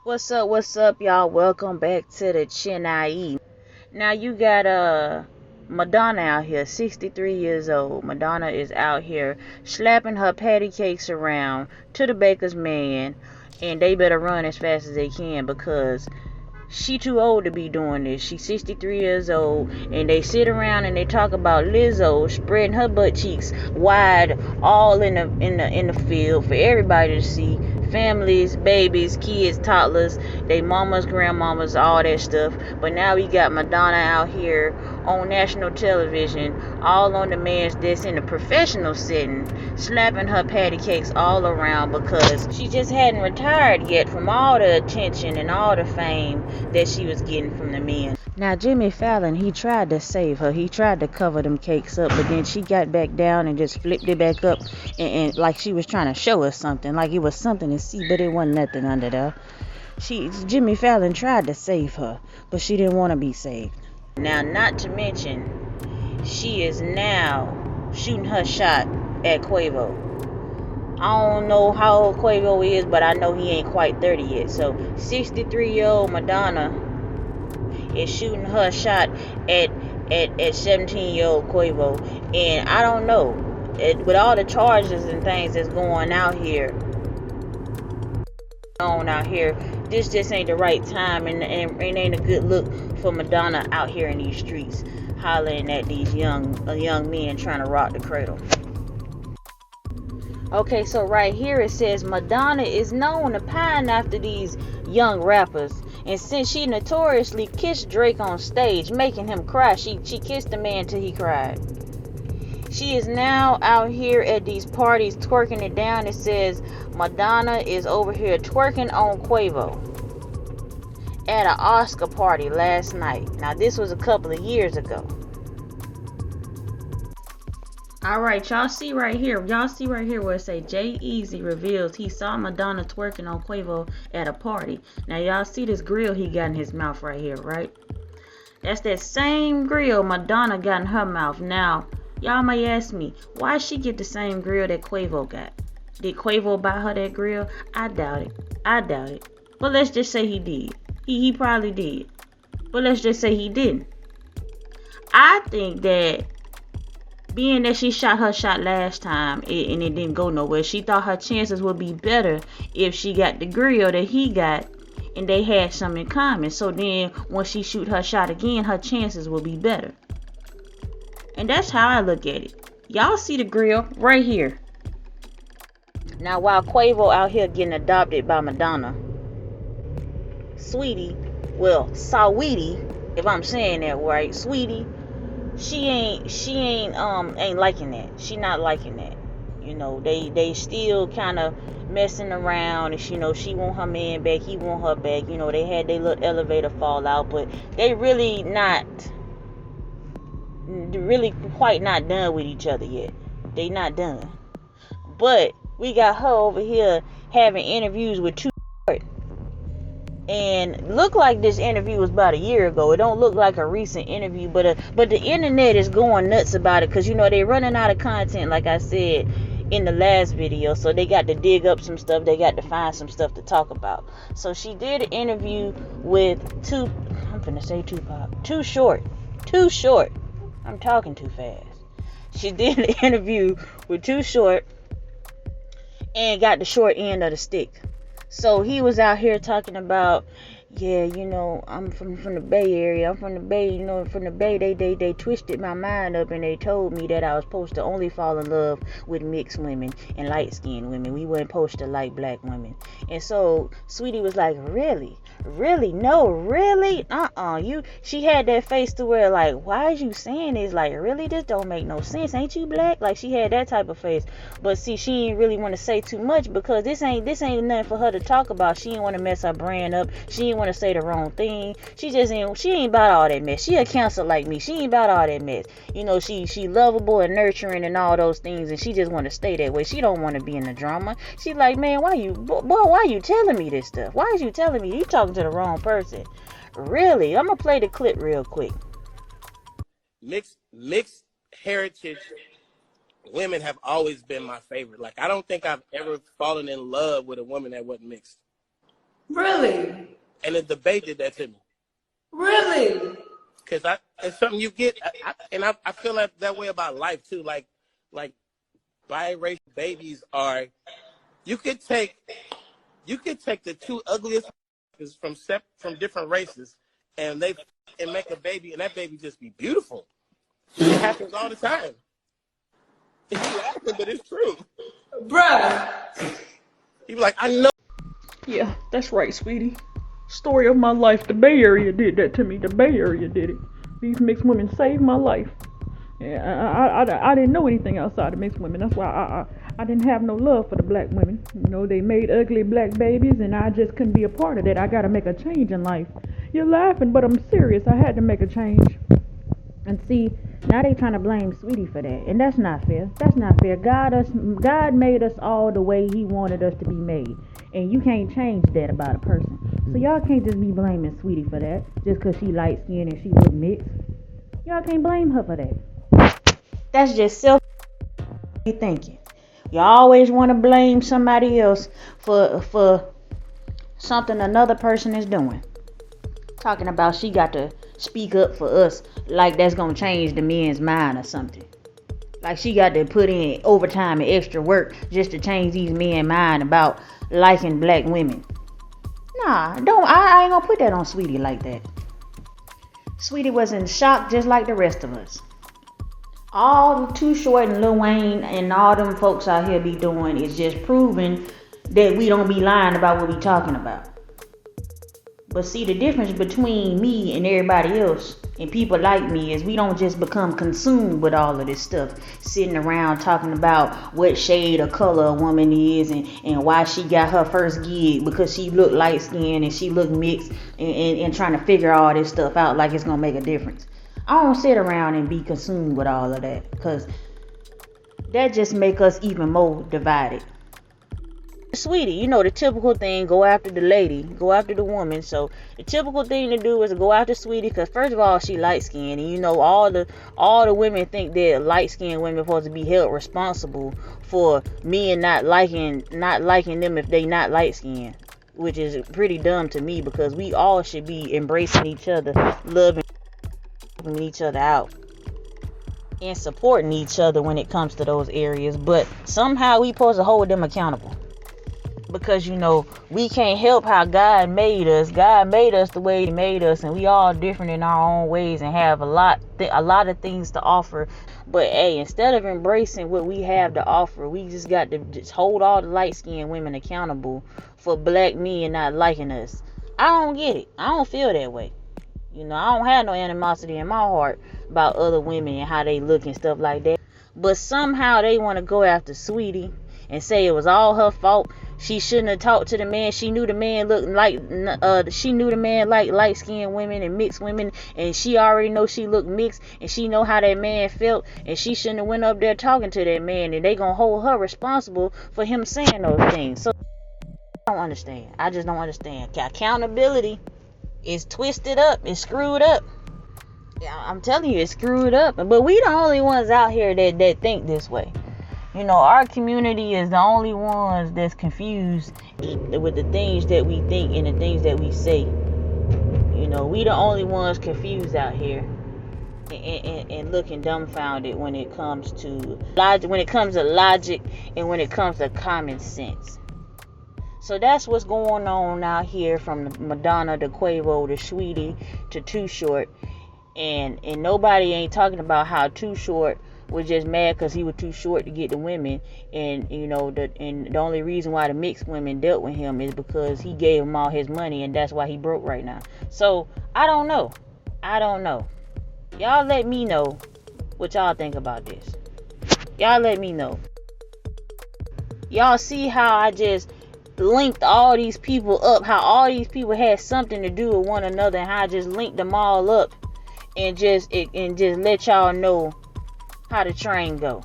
What's up, y'all? Welcome back to the Chennai. Now you got Madonna out here, 63 years old. Madonna is out here slapping her patty cakes around to the baker's man, and they better run as fast as they can because she too old to be doing this. She's 63 years old, and they sit around and they talk about Lizzo spreading her butt cheeks wide, all in the field for everybody to see. Families, babies, kids, toddlers, they mamas, grandmamas, all that stuff. But now we got Madonna out here on national television, all on demands that's in a professional setting, slapping her patty cakes all around because she just hadn't retired yet from all the attention and all the fame that she was getting from the men. Now Jimmy Fallon, he tried to save her. He tried to cover them cakes up, but then she got back down and just flipped it back up, and like she was trying to show us something, like it was something to see, but it wasn't nothing under there. Jimmy Fallon tried to save her, but she didn't want to be saved. Now, not to mention, she is now shooting her shot at Quavo. I don't know how old Quavo is, but I know he ain't quite 30 yet. So 63-year-old Madonna is shooting her shot at 17-year-old Quavo. And I don't know, with all the charges and things that's going out here, this just ain't the right time, and ain't a good look for Madonna out here in these streets hollering at these young men trying to rock the cradle. Okay, so right here it says Madonna is known to pine after these young rappers, and since she notoriously kissed Drake on stage, making him cry, she kissed the man till he cried. She is now out here at these parties twerking it down. It says Madonna is over here twerking on Quavo at an Oscar party last night. Now this was a couple of years ago. Alright, y'all see right here where it say Jay-Eazy reveals he saw Madonna twerking on Quavo at a party. Now y'all see this grill he got in his mouth right here, right? That's that same grill Madonna got in her mouth. Now, y'all may ask me, why she get the same grill that Quavo got? Did Quavo buy her that grill? I doubt it. But let's just say he did. He probably did. But let's just say he didn't. I think that being that she shot her shot last time and it didn't go nowhere, she thought her chances would be better if she got the grill that he got and they had something in common. So then when she shoot her shot again, her chances will be better. And that's how I look at it. Y'all see the grill right here. Now while Quavo out here getting adopted by Madonna, Saweetie, if I'm saying that right, Saweetie, she ain't liking that. She not liking that. You know, they still kind of messing around, and she want her man back, he want her back. You know, they had their little elevator fallout, but they really quite not done with each other yet. They not done. But we got her over here having interviews with Too Short. And look like this interview was about a year ago. It don't look like a recent interview, but the internet is going nuts about it because they're running out of content, like I said in the last video. So they got to dig up some stuff. They got to find some stuff to talk about. So she did an interview with Too Short. I'm talking too fast. She did an interview with Too Short and got the short end of the stick. So he was out here talking about, yeah, I'm from the Bay Area. I'm from the Bay, from the Bay, they twisted my mind up and they told me that I was supposed to only fall in love with mixed women and light-skinned women. We weren't supposed to like black women. And so Saweetie was like, really? No, really? She had that face to where, like, why is you saying this? Like, really? This don't make no sense. Ain't you black? Like, she had that type of face. But see, she didn't really want to say too much because this ain't nothing for her to talk about. She didn't want to mess her brand up. She didn't want to say the wrong thing. She ain't about all that mess. She a counselor like me. She ain't about all that mess. She lovable and nurturing and all those things, and she just want to stay that way. She don't want to be in the drama. She like, man, why you telling me this stuff? Why is you telling me? You talking to the wrong person. Really? I'm gonna play the clip real quick. Mixed heritage women have always been my favorite. Like, I don't think I've ever fallen in love with a woman that wasn't mixed. Really? And the debate did that to me. Really? Because it's something you get, I feel that way about life too. Like biracial babies are. You could take the two ugliest from different races, and make a baby, and that baby just be beautiful. It happens all the time. You laughing, but it's true. Bruh. You be like, I know. Yeah, that's right, sweetie. Story of my life. The Bay Area did that to me. The Bay Area did it. These mixed women saved my life. Yeah, I didn't know anything outside of mixed women. That's why I didn't have no love for the black women. You know, they made ugly black babies, and I just couldn't be a part of that. I gotta make a change in life. You're laughing, but I'm serious. I had to make a change. And see, now they trying to blame Sweetie for that, and that's not fair. That's not fair. God made us all the way He wanted us to be made, and you can't change that about a person. So y'all can't just be blaming Sweetie for that just because she light skinned and she look mixed. Y'all can't blame her for that. That's just self thinking. You always want to blame somebody else for something another person is doing. Talking about she got to speak up for us like that's gonna change the men's mind or something. Like she got to put in overtime and extra work just to change these men's mind about liking black women. Nah, I ain't gonna put that on Sweetie like that. Sweetie was in shock just like the rest of us. All Too Short and Lil Wayne and all them folks out here be doing is just proving that we don't be lying about what we talking about. But see, the difference between me and everybody else and people like me is we don't just become consumed with all of this stuff, sitting around talking about what shade or color a woman is and why she got her first gig because she looked light skinned and she looked mixed and trying to figure all this stuff out like it's gonna make a difference. I don't sit around and be consumed with all of that, because that just make us even more divided. Sweetie, you know the typical thing, go after the lady, go after the woman. So the typical thing to do is go after Sweetie, because first of all, she light skinned, and you know all the women think that light skinned women are supposed to be held responsible for men not liking them if they not light skinned, which is pretty dumb to me, because we all should be embracing each other, loving each other out, and supporting each other when it comes to those areas. But somehow we supposed to hold them accountable. Because, you know, we can't help how God made us. God made us the way He made us, and we all different in our own ways and have a lot of things to offer. But hey, instead of embracing what we have to offer, we just got to just hold all the light-skinned women accountable for black men not liking us. I don't get it. I don't feel that way. You know, I don't have no animosity in my heart about other women and how they look and stuff like that. But somehow they want to go after Sweetie and say it was all her fault. She shouldn't have talked to the man. She knew the man looked like light-skinned women and mixed women, and she already know she looked mixed, and she know how that man felt, and she shouldn't have went up there talking to that man, and they gonna hold her responsible for him saying those things. So I don't understand. I just don't understand. Accountability is twisted up. It's screwed up. Yeah, I'm telling you, it's screwed up. But we the only ones out here that think this way. You know, our community is the only ones that's confused with the things that we think and the things that we say. You know, we the only ones confused out here and looking dumbfounded when it comes to logic, and when it comes to common sense. So that's what's going on out here, from Madonna to Quavo to Saweetie to Too Short. And nobody ain't talking about how Too Short was just mad because he was too short to get the women, and you know the only reason why the mixed women dealt with him is because he gave them all his money, and that's why he broke right now. So I don't know. Y'all let me know what y'all think about this. Y'all let me know. Y'all see how I just linked all these people up, how all these people had something to do with one another, and how I just linked them all up and just let y'all know how the train go.